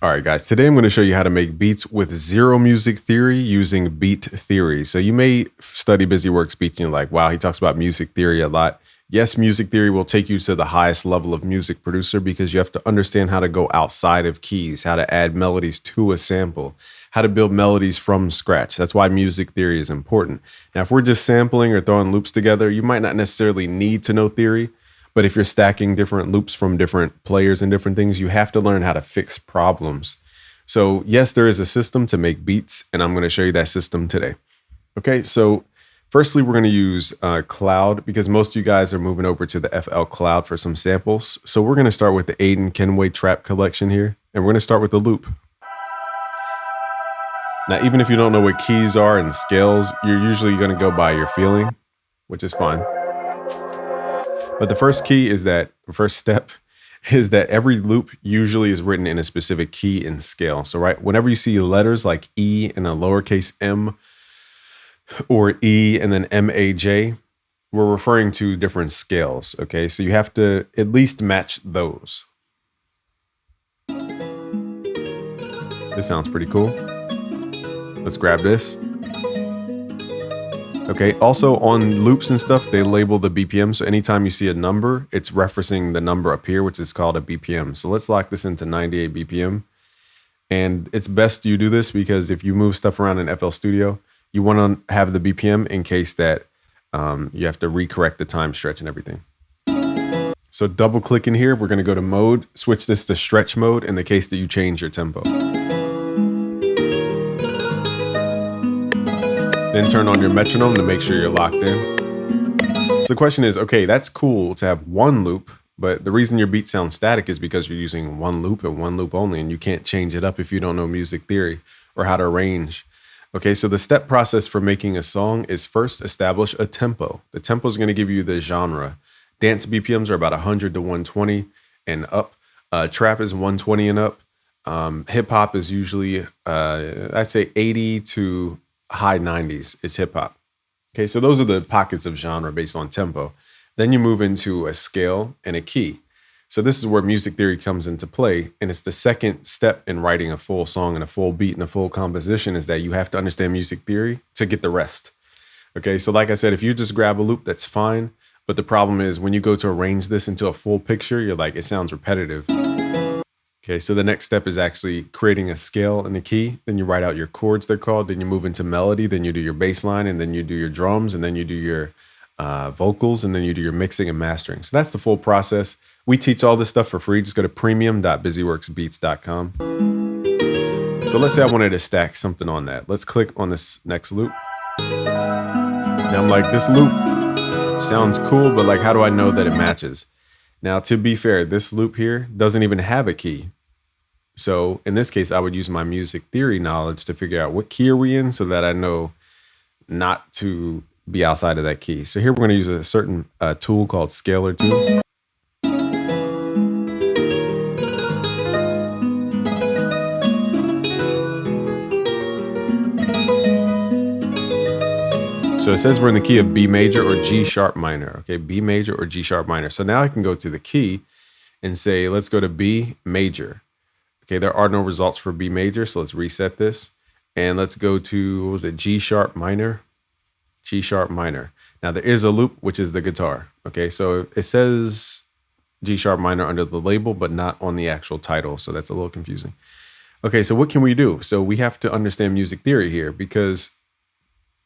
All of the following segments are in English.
All right, guys, today I'm going to show you how to make beats with zero music theory using beat theory. So you may study BusyWorks beats and you're like, wow, he talks about music theory a lot. Yes, music theory will take you to the highest level of music producer because you have to understand how to go outside of keys, how to add melodies to a sample, how to build melodies from scratch. That's why music theory is important. Now, if we're just sampling or throwing loops together, you might not necessarily need to know theory. But if you're stacking different loops from different players and different things, you have to learn how to fix problems. So yes, there is a system to make beats, and I'm going to show you that system today. Okay, so firstly, we're going to use Cloud because most of you guys are moving over to the FL Cloud for some samples. So we're going to start with the Aiden Kenway Trap Collection here, and we're going to start with the loop. Now, even if you don't know what keys are and scales, you're usually going to go by your feeling, which is fine. But the first step is that every loop usually is written in a specific key and scale. So whenever you see letters like E and a lowercase m or E and then MAJ, we're referring to different scales, okay? So you have to at least match those. This sounds pretty cool. Let's grab this. Okay, also on loops and stuff, they label the BPM. So anytime you see a number, it's referencing the number up here, which is called a BPM. So let's lock this into 98 BPM. And it's best you do this because if you move stuff around in FL Studio, you want to have the BPM in case that you have to recorrect the time stretch and everything. So double click in here, we're going to go to mode, switch this to stretch mode in the case that you change your tempo. Then turn on your metronome to make sure you're locked in. So the question is, okay, that's cool to have one loop, but the reason your beat sounds static is because you're using one loop and one loop only, and you can't change it up if you don't know music theory or how to arrange. Okay, so the step process for making a song is first establish a tempo. The tempo is going to give you the genre. Dance BPMs are about 100 to 120 and up. Trap is 120 and up. Hip hop is usually, I'd say 80 to high 90s is hip hop. Okay, so those are the pockets of genre based on tempo. Then you move into a scale and a key. So this is where music theory comes into play. And it's the second step in writing a full song and a full beat and a full composition is that you have to understand music theory to get the rest. Okay, so like I said, if you just grab a loop, that's fine. But the problem is when you go to arrange this into a full picture, you're like, it sounds repetitive. Okay, so the next step is actually creating a scale and a key. Then you write out your chords, they're called. Then you move into melody. Then you do your bass line. And then you do your drums. And then you do your vocals. And then you do your mixing and mastering. So that's the full process. We teach all this stuff for free. Just go to premium.busyworksbeats.com. So let's say I wanted to stack something on that. Let's click on this next loop. Now I'm like, this loop sounds cool, but like, how do I know that it matches? Now, to be fair, this loop here doesn't even have a key. So in this case, I would use my music theory knowledge to figure out what key are we in so that I know not to be outside of that key. So here we're going to use a certain tool called Scalar tool. So it says we're in the key of B major or G sharp minor. Okay, B major or G sharp minor. So now I can go to the key and say, let's go to B major. Okay, there are no results for B major, so let's reset this. And let's go to, what was it, G sharp minor? G sharp minor. Now there is a loop, which is the guitar. Okay, so it says G sharp minor under the label, but not on the actual title. So that's a little confusing. Okay, so what can we do? So we have to understand music theory here because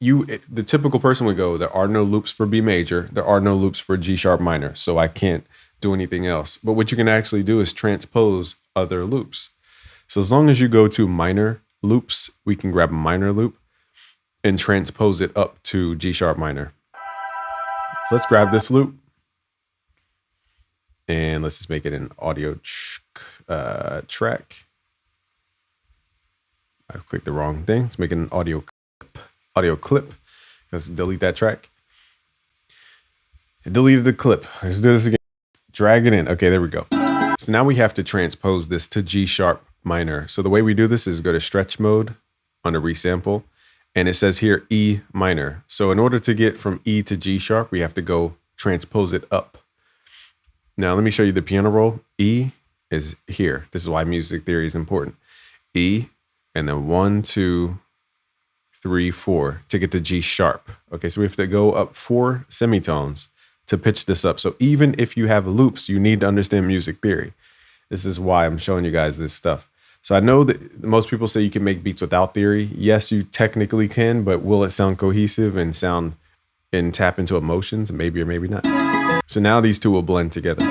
the typical person would go, there are no loops for B major. There are no loops for G sharp minor. So I can't do anything else. But what you can actually do is transpose other loops. So as long as you go to minor loops, we can grab a minor loop and transpose it up to G sharp minor. So let's grab this loop and let's just make it an audio track. I clicked the wrong thing. Let's make it an audio clip. Let's delete that track. I deleted the clip. Let's do this again. Drag it in. Okay, there we go. So now we have to transpose this to G sharp minor. So the way we do this is go to stretch mode under resample. And it says here E minor. So in order to get from E to G sharp, we have to go transpose it up. Now let me show you the piano roll. E is here. This is why music theory is important. E, and then 1, 2, 3, 4 to get to G sharp. Okay, so we have to go up 4 semitones to pitch this up. So even if you have loops, you need to understand music theory. This is why I'm showing you guys this stuff. So I know that most people say you can make beats without theory. Yes, you technically can, but will it sound cohesive and tap into emotions? Maybe or maybe not. So now these two will blend together.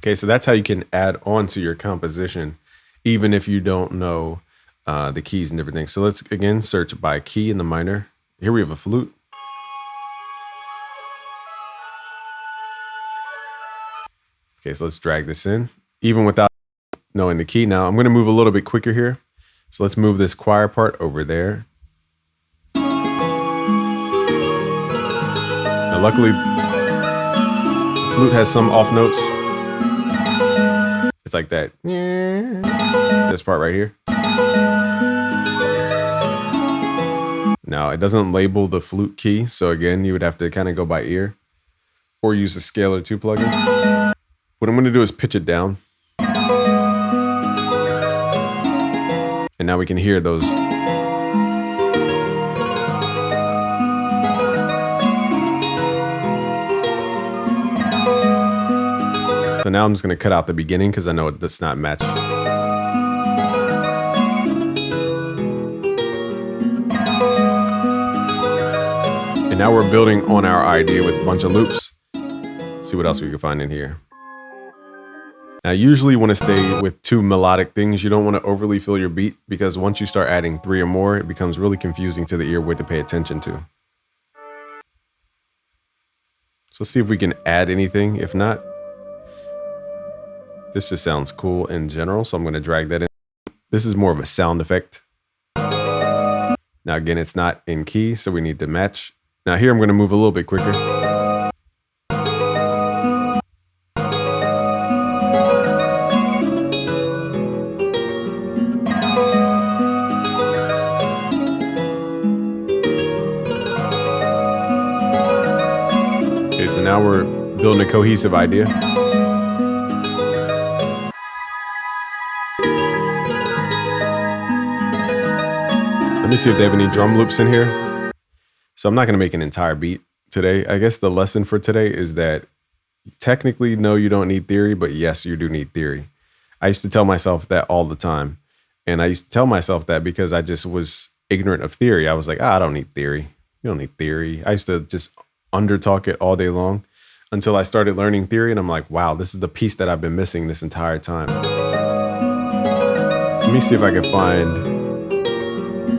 Okay, so that's how you can add on to your composition, even if you don't know the keys and different things. So let's again search by key in the minor. Here we have a flute. Okay, so let's drag this in, even without knowing the key. Now I'm going to move a little bit quicker here. So let's move this choir part over there. Now luckily, the flute has some off notes. It's like that. This part right here. Now it doesn't label the flute key. So again, you would have to kind of go by ear or use the Scalar 2 plugin. What I'm going to do is pitch it down. And now we can hear those. So now I'm just going to cut out the beginning because I know it does not match. And now we're building on our idea with a bunch of loops. Let's see what else we can find in here. Now, usually you want to stay with 2 melodic things. You don't want to overly fill your beat because once you start adding 3 or more, it becomes really confusing to the ear what to pay attention to. So let's see if we can add anything. If not, this just sounds cool in general. So I'm going to drag that in. This is more of a sound effect. Now, again, it's not in key, so we need to match. Now here I'm going to move a little bit quicker. Okay, so now we're building a cohesive idea. Let me see if they have any drum loops in here. So I'm not going to make an entire beat today. I guess the lesson for today is that technically, no, you don't need theory, but yes, you do need theory. I used to tell myself that all the time. And I used to tell myself that because I just was ignorant of theory. I was like, I don't need theory. You don't need theory. I used to just undertalk it all day long until I started learning theory. And I'm like, wow, this is the piece that I've been missing this entire time. Let me see if I can find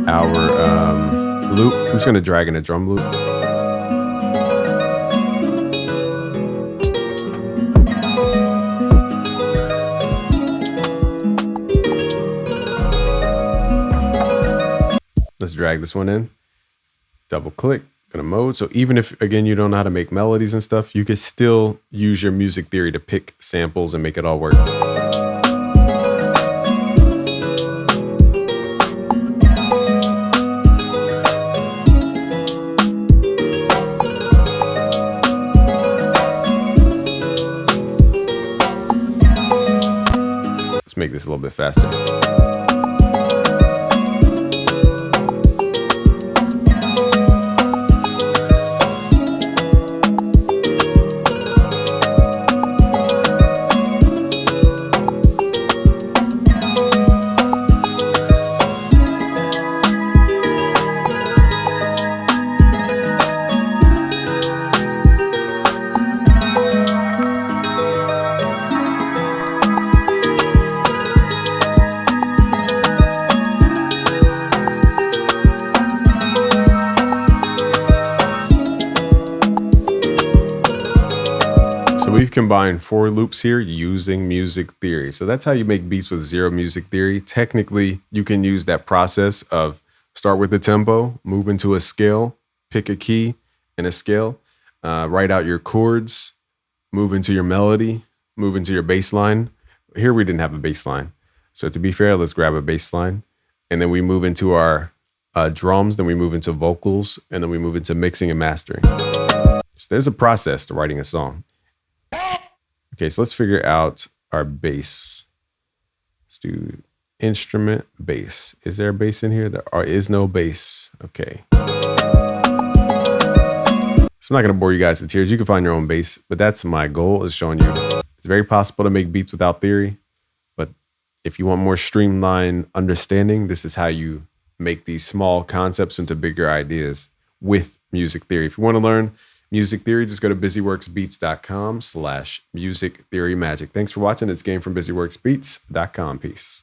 our loop. I'm just going to drag in a drum loop. Let's drag this one in. Double click, go to mode. So even if, again, you don't know how to make melodies and stuff, you can still use your music theory to pick samples and make it all work. Let's make this a little bit faster. We've combined 4 loops here using music theory. So that's how you make beats with 0 music theory. Technically, you can use that process of start with the tempo, move into a scale, pick a key and a scale, write out your chords, move into your melody, move into your bass line. Here we didn't have a bass line. So to be fair, let's grab a bass line. And then we move into our drums, then we move into vocals, and then we move into mixing and mastering. So there's a process to writing a song. Okay, so let's figure out our bass. Let's do instrument, bass. Is there a bass in here? There is no bass. Okay. So I'm not going to bore you guys to tears. You can find your own bass, but that's my goal, is showing you it's very possible to make beats without theory. But if you want more streamlined understanding, this is how you make these small concepts into bigger ideas with music theory. If you want to learn music theory, just go to busyworksbeats.com/music theory magic. Thanks for watching. It's Game from busyworksbeats.com. Peace.